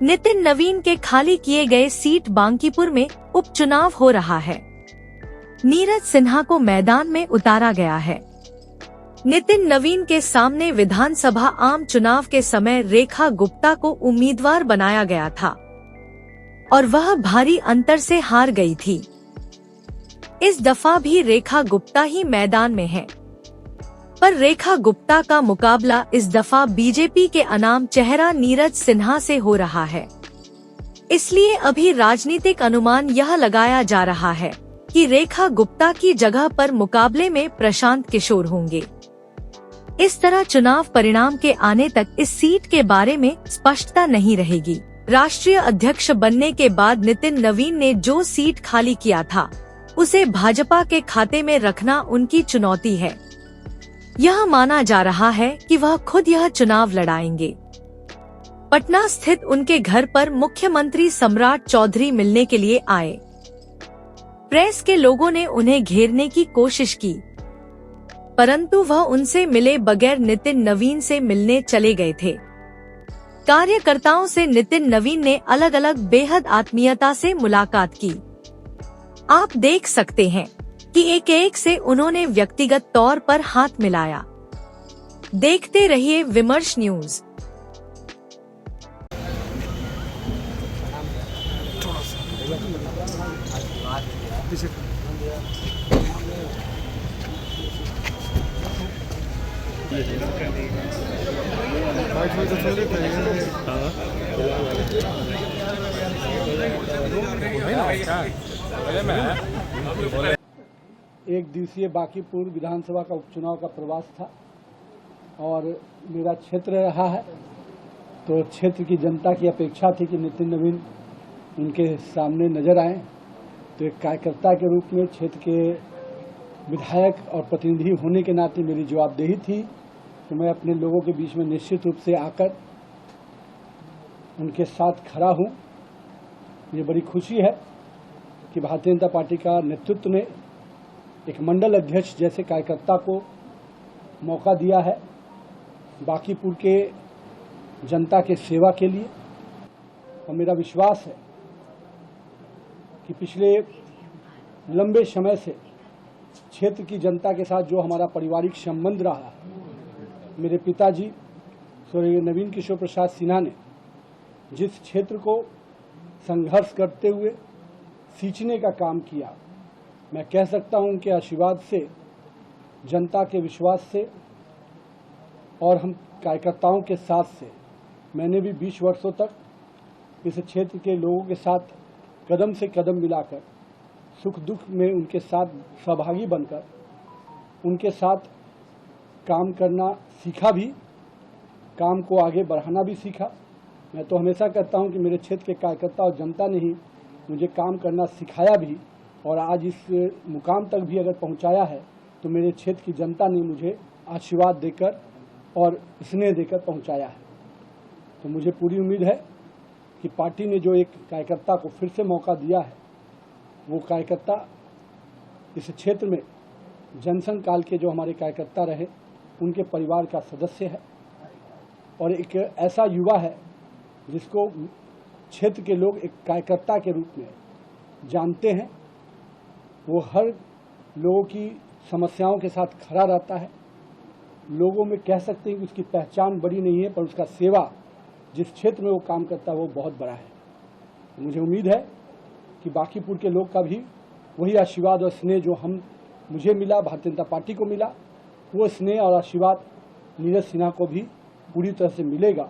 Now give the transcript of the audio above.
नितिन नवीन के खाली किए गए सीट बांकीपुर में उपचुनाव हो रहा है। नीरज सिन्हा को मैदान में उतारा गया है। नितिन नवीन के सामने विधानसभा आम चुनाव के समय रेखा गुप्ता को उम्मीदवार बनाया गया था और वह भारी अंतर से हार गई थी। इस दफा भी रेखा गुप्ता ही मैदान में है, पर रेखा गुप्ता का मुकाबला इस दफा बीजेपी के अनाम चेहरा नीरज सिन्हा से हो रहा है। इसलिए अभी राजनीतिक अनुमान यह लगाया जा रहा है कि रेखा गुप्ता की जगह पर मुकाबले में प्रशांत किशोर होंगे। इस तरह चुनाव परिणाम के आने तक इस सीट के बारे में स्पष्टता नहीं रहेगी। राष्ट्रीय अध्यक्ष बनने के बाद नितिन नवीन ने जो सीट खाली किया था, उसे भाजपा के खाते में रखना उनकी चुनौती है। यह माना जा रहा है कि वह खुद यह चुनाव लड़ाएंगे। पटना स्थित उनके घर पर मुख्यमंत्री सम्राट चौधरी मिलने के लिए आए। प्रेस के लोगों ने उन्हें घेरने की कोशिश की, परंतु वह उनसे मिले बगैर नितिन नवीन से मिलने चले गए थे। कार्यकर्ताओं से नितिन नवीन ने अलग अलग बेहद आत्मीयता से मुलाकात की। आप देख सकते हैं कि एक एक से उन्होंने व्यक्तिगत तौर पर हाथ मिलाया। देखते रहिए विमर्श न्यूज। एक दिवसीय बांकीपुर विधानसभा का उपचुनाव का प्रवास था और मेरा क्षेत्र रहा है, तो क्षेत्र की जनता की अपेक्षा थी कि नितिन नवीन उनके सामने नजर आए। तो एक कार्यकर्ता के रूप में क्षेत्र के विधायक और प्रतिनिधि होने के नाते मेरी जवाबदेही थी कि मैं अपने लोगों के बीच में निश्चित रूप से आकर उनके साथ खड़ा हूं। ये बड़ी खुशी है कि भारतीय जनता पार्टी का नेतृत्व ने एक मंडल अध्यक्ष जैसे कार्यकर्ता को मौका दिया है बांकीपुर के जनता के सेवा के लिए। और मेरा विश्वास है कि पिछले लंबे समय से क्षेत्र की जनता के साथ जो हमारा पारिवारिक संबंध रहा, मेरे पिताजी स्वर्गीय नवीन किशोर प्रसाद सिन्हा ने जिस क्षेत्र को संघर्ष करते हुए सींचने का काम किया, मैं कह सकता हूं उनके आशीर्वाद से, जनता के विश्वास से और हम कार्यकर्ताओं के साथ से मैंने भी 20 वर्षों तक इस क्षेत्र के लोगों के साथ कदम से कदम मिलाकर सुख दुख में उनके साथ सहभागी बनकर उनके साथ काम करना सीखा भी, काम को आगे बढ़ाना भी सीखा। मैं तो हमेशा कहता हूं कि मेरे क्षेत्र के कार्यकर्ता और जनता ने ही मुझे काम करना सिखाया भी, और आज इस मुकाम तक भी अगर पहुंचाया है तो मेरे क्षेत्र की जनता ने मुझे आशीर्वाद देकर और स्नेह देकर पहुंचाया है। तो मुझे पूरी उम्मीद है कि पार्टी ने जो एक कार्यकर्ता को फिर से मौका दिया है, वो कार्यकर्ता इस क्षेत्र में जनसंघ काल के जो हमारे कार्यकर्ता रहे उनके परिवार का सदस्य है और एक ऐसा युवा है जिसको क्षेत्र के लोग एक कार्यकर्ता के रूप में जानते हैं। वो हर लोगों की समस्याओं के साथ खड़ा रहता है। लोगों में कह सकते हैं कि उसकी पहचान बड़ी नहीं है, पर उसका सेवा जिस क्षेत्र में वो काम करता है वो बहुत बड़ा है। मुझे उम्मीद है कि बांकीपुर के लोग का भी वही आशीर्वाद और स्नेह जो मुझे मिला, भारतीय जनता पार्टी को मिला, वो स्नेह और आशीर्वाद नीरज सिन्हा को भी पूरी तरह से मिलेगा।